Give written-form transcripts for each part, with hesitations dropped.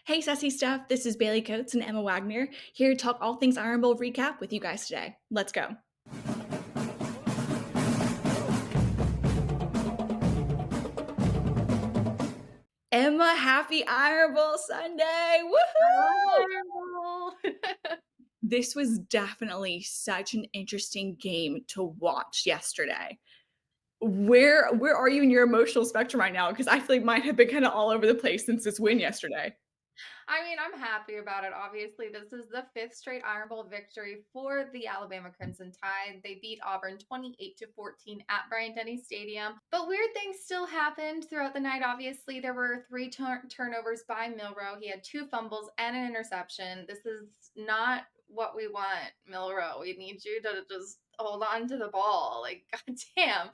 Hey, Sassy Stuff. This is Bailey Coates and Emma Wagner here to talk all things Iron Bowl recap with you guys today. Let's go. Emma, happy Iron Bowl Sunday! I love Woohoo! Auburn. This was definitely such an interesting game to watch yesterday. Where are you in your emotional spectrum right now? Because I feel like mine have been kind of all over the place since this win yesterday. I mean, I'm happy about it. Obviously, this is the fifth straight Iron Bowl victory for the Alabama Crimson Tide. They beat Auburn 28-14 at Bryant-Denny Stadium. But weird things still happened throughout the night. Obviously, there were three turnovers by Milrow. He had two fumbles and an interception. This is not what we want, Milrow. We need you to just hold on to the ball. Like, goddamn.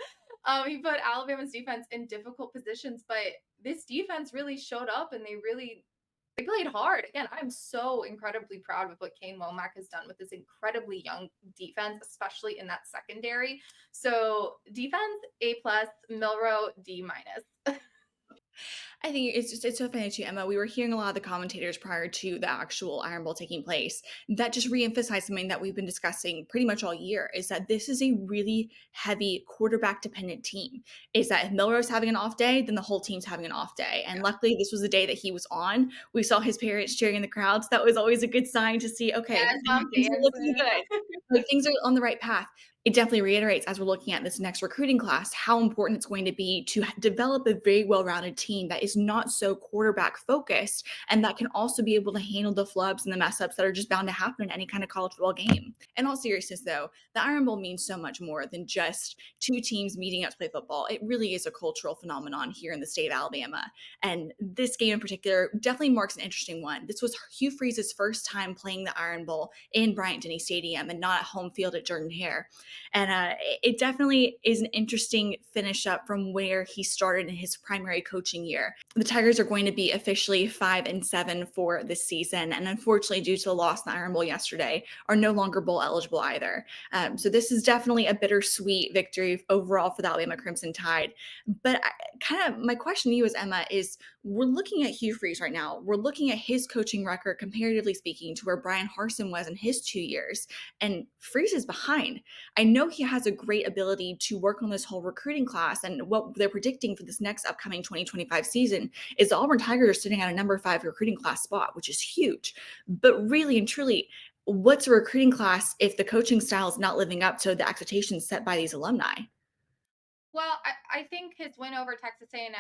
He put Alabama's defense in difficult positions, but this defense really showed up and they played hard. Again, I'm so incredibly proud of what Kane Womack has done with this incredibly young defense, especially in that secondary. So defense A plus, Milrow D minus. I think it's so funny too, Emma. We were hearing a lot of the commentators prior to the actual Iron Bowl taking place that just reemphasized something that we've been discussing pretty much all year is that this is a really heavy quarterback dependent team. Is that if Milrose's having an off day, then the whole team's having an off day. And luckily this was the day that he was on. We saw his parents cheering in the crowd. So that was always a good sign to see, okay, Yes, I'm things are looking dancing. good. Like things are on the right path. It definitely reiterates as we're looking at this next recruiting class how important it's going to be to develop a very well-rounded team that is not so quarterback focused and that can also be able to handle the flubs and the mess ups that are just bound to happen in any kind of college football game. In all seriousness, though, the Iron Bowl means so much more than just two teams meeting up to play football. It really is a cultural phenomenon here in the state of Alabama. And this game in particular definitely marks an interesting one. This was Hugh Freeze's first time playing the Iron Bowl in Bryant-Denny Stadium and not at home field at Jordan-Hare. And it definitely is an interesting finish up from where he started in his primary coaching year. The Tigers are going to be officially 5-7 for this season, and unfortunately, due to the loss in the Iron Bowl yesterday, are no longer bowl eligible either. So this is definitely a bittersweet victory overall for the Alabama Crimson Tide. But kind of my question to you as Emma is: we're looking at Hugh Freeze right now. We're looking at his coaching record, comparatively speaking, to where Brian Harsin was in his 2 years, and Freeze is behind. I know he has a great ability to work on this whole recruiting class, and what they're predicting for this next upcoming 2025 season is the Auburn Tigers are sitting at a number 5 recruiting class spot, which is huge. But really and truly, what's a recruiting class if the coaching style is not living up to the expectations set by these alumni? Well, I think his win over Texas A&M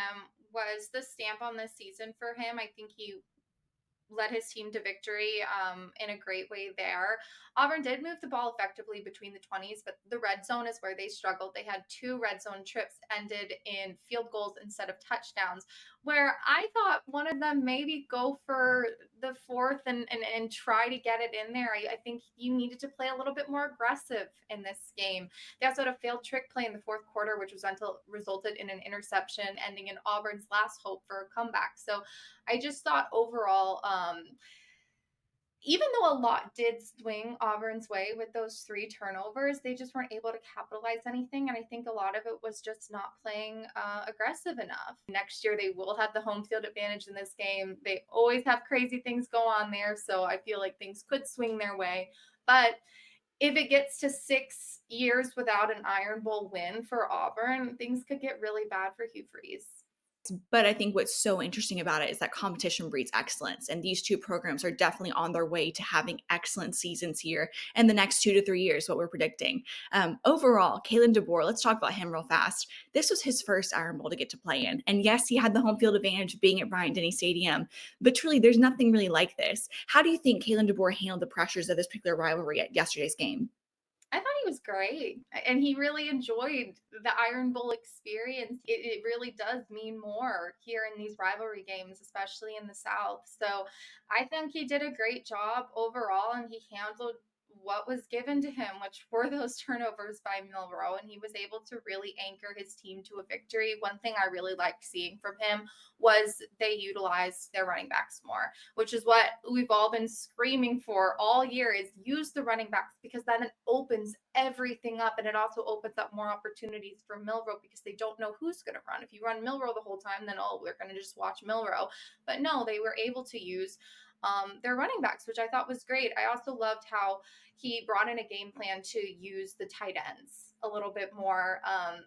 was the stamp on this season for him. I think he led his team to victory in a great way there. Auburn did move the ball effectively between the 20s, but the red zone is where they struggled. They had two red zone trips ended in field goals instead of touchdowns, where I thought one of them maybe go for the fourth and try to get it in there. I think you needed to play a little bit more aggressive in this game. They also had a failed trick play in the fourth quarter, which resulted in an interception, ending in Auburn's last hope for a comeback. So I just thought overall, even though a lot did swing Auburn's way with those three turnovers, they just weren't able to capitalize anything. And I think a lot of it was just not playing aggressive enough. Next year, they will have the home field advantage in this game. They always have crazy things go on there. So I feel like things could swing their way. But if it gets to 6 years without an Iron Bowl win for Auburn, things could get really bad for Hugh Freeze. But I think what's so interesting about it is that competition breeds excellence. And these two programs are definitely on their way to having excellent seasons here in the next 2 to 3 years, what we're predicting. Overall, Kalen DeBoer, let's talk about him real fast. This was his first Iron Bowl to get to play in. And yes, he had the home field advantage of being at Bryant-Denny Stadium, but truly, there's nothing really like this. How do you think Kalen DeBoer handled the pressures of this particular rivalry at yesterday's game? I thought he was great, and he really enjoyed the Iron Bowl experience. It really does mean more here in these rivalry games, especially in the South. So I think he did a great job overall, and he handled what was given to him, which were those turnovers by Milrow, and he was able to really anchor his team to a victory. One thing I really liked seeing from him was they utilized their running backs more, which is what we've all been screaming for all year is use the running backs because then it opens everything up and it also opens up more opportunities for Milrow because they don't know who's going to run. If you run Milrow the whole time, then oh, we're going to just watch Milrow. But no, they were able to use their running backs, which I thought was great. I also loved how he brought in a game plan to use the tight ends a little bit more.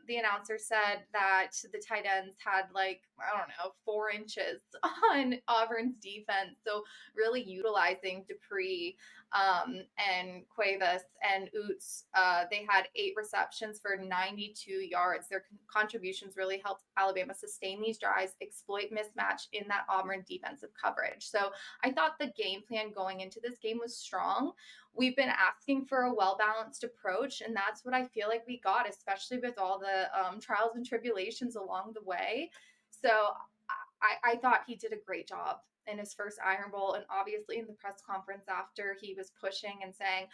The announcer said that the tight ends had like, I don't know, 4 inches on Auburn's defense. So really utilizing Dupree and Cuevas and Oots. They had 8 receptions for 92 yards. Their contributions really helped Alabama sustain these drives, exploit mismatch in that Auburn defensive coverage. So I thought the game plan going into this game was strong. We've been asking for a well balanced approach, and that's what I feel like we got, especially with all the trials and tribulations along the way. So I thought he did a great job in his first Iron Bowl, and obviously in the press conference after he was pushing and saying,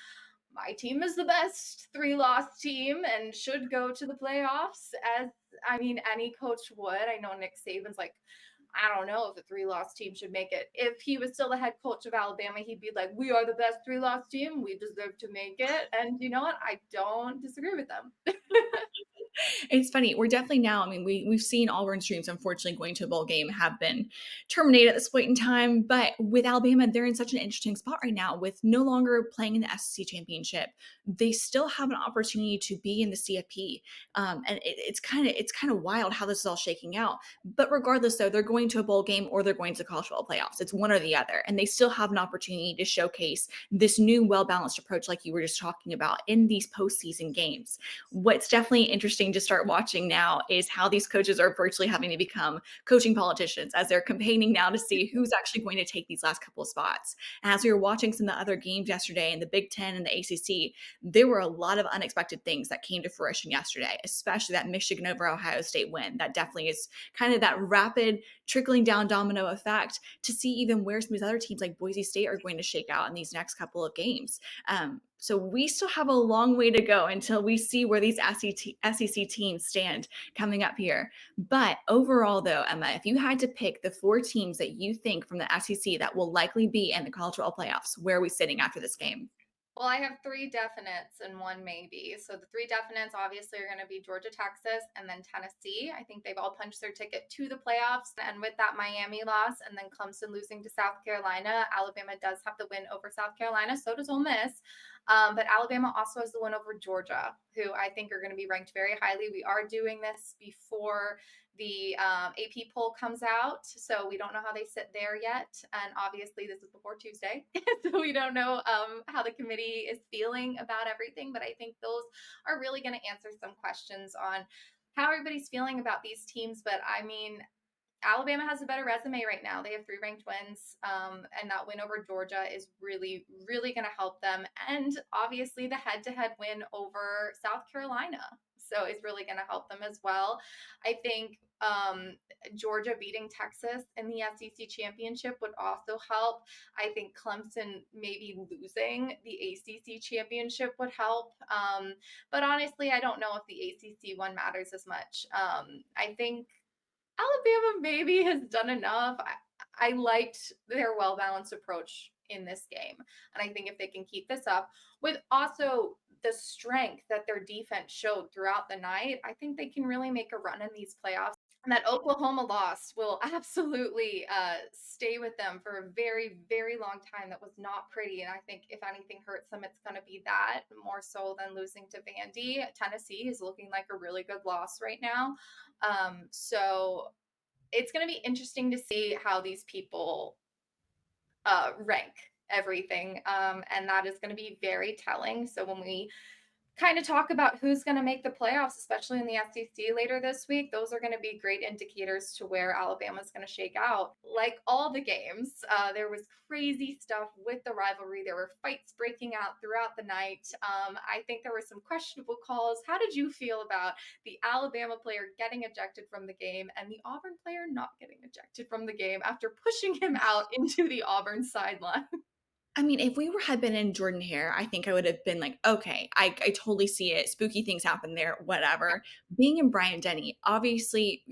my team is the best 3-loss team and should go to the playoffs as I mean any coach would. I know Nick Saban's like, I don't know if a 3-loss team should make it. If he was still the head coach of Alabama, he'd be like, we are the best 3-loss team. We deserve to make it. And you know what? I don't disagree with them. It's funny. We're definitely now. I mean, we've seen Auburn's dreams, unfortunately, going to a bowl game have been terminated at this point in time. But with Alabama, they're in such an interesting spot right now. With no longer playing in the SEC championship, they still have an opportunity to be in the CFP. And it's kind of wild how this is all shaking out. But regardless, though, they're going to a bowl game or they're going to college football playoffs. It's one or the other, and they still have an opportunity to showcase this new, well balanced approach, like you were just talking about, in these postseason games. What's definitely interesting to start watching now is how these coaches are virtually having to become coaching politicians as they're campaigning now to see who's actually going to take these last couple of spots. And as we were watching some of the other games yesterday in the Big Ten and the ACC, there were a lot of unexpected things that came to fruition yesterday, especially that Michigan over Ohio State win. That definitely is kind of that rapid trickling down domino effect to see even where some of these other teams like Boise State are going to shake out in these next couple of games. So we still have a long way to go until we see where these SEC teams stand coming up here. But overall, though, Emma, if you had to pick the 4 teams that you think from the SEC that will likely be in the college football playoffs, where are we sitting after this game? Well, I have 3 definites and one maybe. So the 3 definites obviously are going to be Georgia, Texas, and then Tennessee. I think they've all punched their ticket to the playoffs. And with that Miami loss and then Clemson losing to South Carolina, Alabama does have the win over South Carolina. So does Ole Miss. But Alabama also has the win over Georgia, who I think are going to be ranked very highly. We are doing this before the AP poll comes out. So we don't know how they sit there yet. And obviously, this is before Tuesday. So we don't know how the committee is feeling about everything. But I think those are really going to answer some questions on how everybody's feeling about these teams. But I mean, Alabama has a better resume right now. They have 3 ranked wins, and that win over Georgia is really, really going to help them. And obviously, the head-to-head win over South Carolina, so it's really going to help them as well. I think Georgia beating Texas in the SEC championship would also help. I think Clemson maybe losing the ACC championship would help. But honestly, I don't know if the ACC one matters as much. I think Alabama maybe has done enough. I liked their well balanced approach in this game. And I think if they can keep this up with also the strength that their defense showed throughout the night, I think they can really make a run in these playoffs. And that Oklahoma loss will absolutely stay with them for a very, very long time. That was not pretty. And I think if anything hurts them, it's going to be that more so than losing to Vandy. Tennessee is looking like a really good loss right now. So it's going to be interesting to see how these people rank everything. And that is going to be very telling. So when we kind of talk about who's going to make the playoffs, especially in the SEC later this week, those are going to be great indicators to where Alabama's going to shake out. Like all the games, there was crazy stuff with the rivalry. There were fights breaking out throughout the night. I think there were some questionable calls. How did you feel about the Alabama player getting ejected from the game and the Auburn player not getting ejected from the game after pushing him out into the Auburn sideline? I mean, if we were had been in Jordan Hare, I think I would have been like, "Okay, I totally see it. Spooky things happen there, whatever." Being in Bryant-Denny, obviously,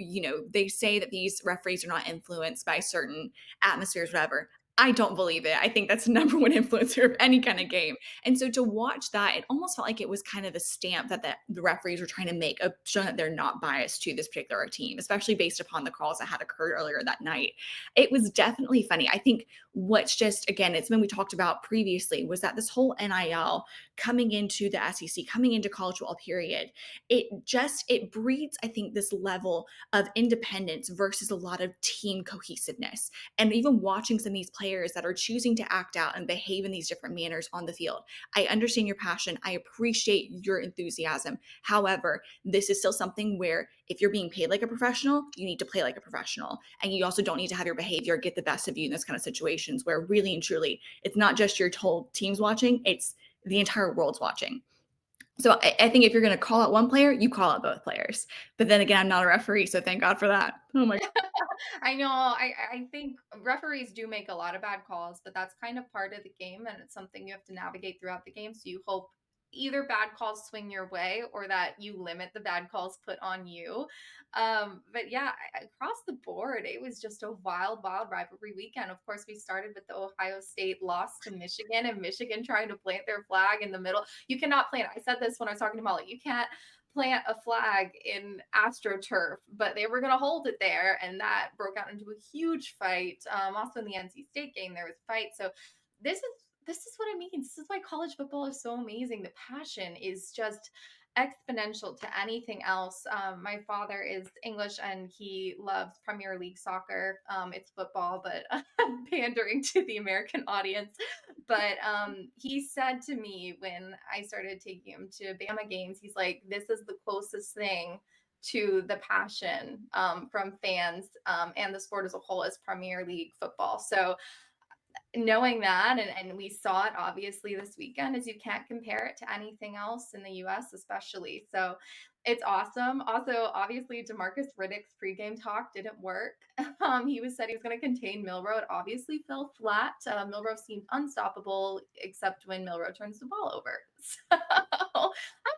they say that these referees are not influenced by certain atmospheres, whatever. I don't believe it. I think that's the number one influencer of any kind of game. And so to watch that, it almost felt like it was kind of a stamp that the referees were trying to make, of showing that they're not biased to this particular team, especially based upon the calls that had occurred earlier that night. It was definitely funny. I think what's just, again, it's been we talked about previously, was that this whole NIL coming into the SEC, coming into college football period, it breeds, I think, this level of independence versus a lot of team cohesiveness. And even watching some of these players that are choosing to act out and behave in these different manners on the field. I understand your passion. I appreciate your enthusiasm. However, this is still something where if you're being paid like a professional, you need to play like a professional. And you also don't need to have your behavior get the best of you in this kind of situations where really and truly it's not just your whole team's watching, it's the entire world's watching. So I think if you're going to call out one player, you call out both players. But then again, I'm not a referee, so thank God for that. Oh my. I know. I think referees do make a lot of bad calls, but that's kind of part of the game, and it's something you have to navigate throughout the game. So you hope either bad calls swing your way or that you limit the bad calls put on you. But yeah, across the board, it was just a wild, wild rivalry weekend. Of course, we started with the Ohio State loss to Michigan, and Michigan trying to plant their flag in the middle. You cannot plant. I said this when I was talking to Molly. You can't plant a flag in AstroTurf, but they were going to hold it there, and that broke out into a huge fight. Also in the NC State game, there was a fight. So this is what I mean. This is why college football is so amazing. The passion is just exponential to anything else. My father is English and he loves Premier League soccer. It's football, but pandering to the American audience. But he said to me when I started taking him to Bama games, he's like, "This is the closest thing to the passion from fans and the sport as a whole as Premier League football." So knowing that, and we saw it obviously this weekend, is you can't compare it to anything else in the US, especially. So it's awesome. Also, obviously, Demarcus Riddick's pregame talk didn't work. He was said he was going to contain Milrow. It obviously fell flat. Milrow seemed unstoppable, except when Milrow turns the ball over. So I'm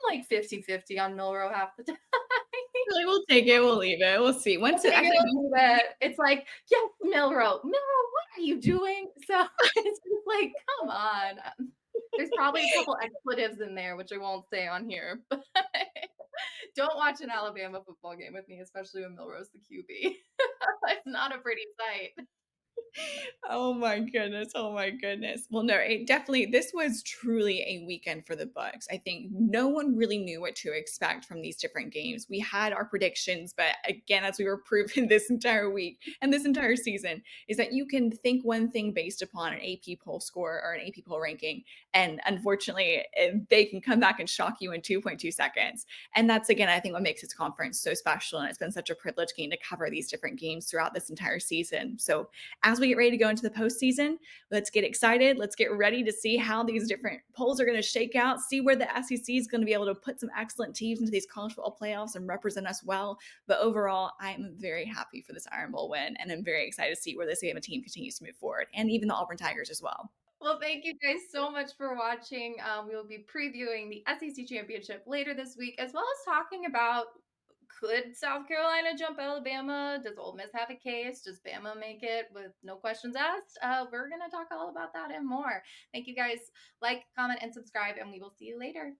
like 50-50 on Milrow half the time. Like, we'll take it, we'll leave it, we'll see. We'll Once it take it actually or leave it. It's like, yes, Milrow. Milrow, what are you doing? So it's just like, come on. There's probably a couple expletives in there, which I won't say on here, but don't watch an Alabama football game with me, especially when Milrow's the QB. It's not a pretty sight. Oh my goodness. Oh my goodness. Well, no, it definitely this was truly a weekend for the Bucks. I think no one really knew what to expect from these different games. We had our predictions, but again, as we were proven this entire week and this entire season, is that you can think one thing based upon an AP poll score or an AP poll ranking, and unfortunately, they can come back and shock you in 2.2 seconds. And that's again, I think, what makes this conference so special. And it's been such a privilege getting to cover these different games throughout this entire season. So as we get ready to go into the postseason, let's get excited. Let's get ready to see how these different polls are going to shake out, see where the SEC is going to be able to put some excellent teams into these college football playoffs and represent us well. But overall, I'm very happy for this Iron Bowl win, and I'm very excited to see where this Alabama team continues to move forward, and even the Auburn Tigers as well. Well, thank you guys so much for watching. We will be previewing the SEC championship later this week, as well as talking about could South Carolina jump Alabama? Does Ole Miss have a case? Does Bama make it with no questions asked? We're going to talk all about that and more. Thank you guys. Like, comment, and subscribe, and we will see you later.